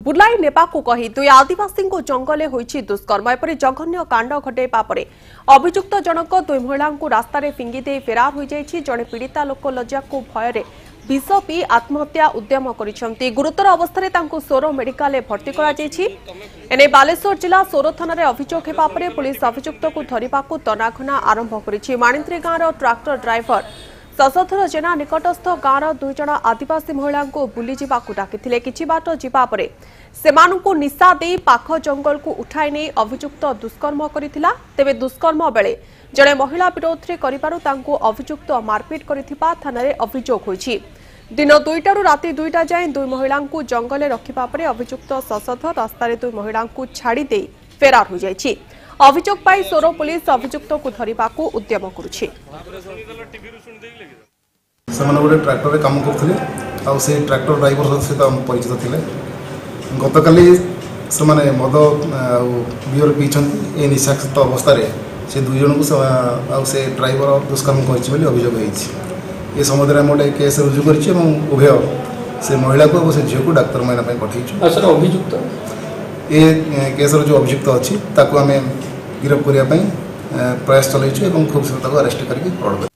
बुलाई नेबाकू कही दुई आदिवासी जंगल होईछि दुष्कर्म एपरि जघन्य कांड घटाइबा परे अभियुक्त जनक दुई महिला रास्तार फिंगी दे फेरार हो जाइछि। जड़े पीड़िता लोक लज्जा को भय विष पी आत्महत्या उद्यम करिसेंति। गुरुतर अवस्था तांको सोरो मेडिकल भर्ती करा जाइछि। एने बालेश्वर जिला सोरो थाना अभियोग हेबा परे पुलिस अभियुक्त को धरिबाकू तनाघना आरंभ करिछि। माणित्री गाँवर ट्राक्टर ड्राइवर शशधर जेना निकटस्थ गाँवर दुई जण आदिवासी महिला बुलीजा डाकिथिले। किछि बाट जिबा परे सेमानंकु निशा दे पाख जंगल को उठाई नहीं अभियुक्त दुष्कर्म करिथिला। तेबे दुष्कर्म बेले जड़े महिला विरोध रे करिबारु तांको अभियुक्त मारपीट करिथिबा थानारे अभियोग होईछि। दिन 2टारू राति 2टा जाए दुई महिला जंगल रखिबा परे अभियुक्त शशधर रास्तार दुई महिला छाड़ी दे फेरार हो जाइछि। अभियोग पाई सोरो पुलिस अभियुक्त को धरिबाकू उद्यम करुछि। ସେମାନେ ଗୋଟେ ଟ୍ରାକ୍ଟରରେ କାମ କରୁଥିଲେ ଆଉ ସେ ଟ୍ରାକ୍ଟର ଡ୍ରାଇଭର ସହିତ ପରିଚିତ ଥିଲେ। ଗତକାଲି ସେମାନେ ମଦ ଆଉ ବିୟର ପିଇଛନ୍ତି। ଏ ନିଶାକ୍ତ ଅବସ୍ଥାରେ ସେ ଦୁଇ ଜଣଙ୍କୁ ଆଉ ସେ ଡ୍ରାଇଭର ଦୁଷ୍କର୍ମ କରିଛି ବୋଲି ଅଭିଯୋଗ ହୋଇଛି। ଏ ସମ୍ବନ୍ଧରେ ଆମେ ଗୋଟେ କେସ୍ ରୁଜୁ କରିଛୁ ଏବଂ ଉଭୟ ସେ ମହିଳାକୁ ଏବଂ ସେ ଝିଅକୁ ଡାକ୍ତରମାନେ ପାଇଁ ପଠାଇଛୁ। ଅଭିଯୁକ୍ତ ଏ କେସ୍ର ଯେଉଁ ଅଭିଯୁକ୍ତ ଅଛି ତାକୁ ଆମେ ଗିରଫ କରିବା ପାଇଁ ପ୍ରୟାସ ଚଳାଇଛୁ ଏବଂ ଖୁବ୍ ଶୀଘ୍ର ତାକୁ ଆରେଷ୍ଟ କରିକି ପଡ଼ୁ।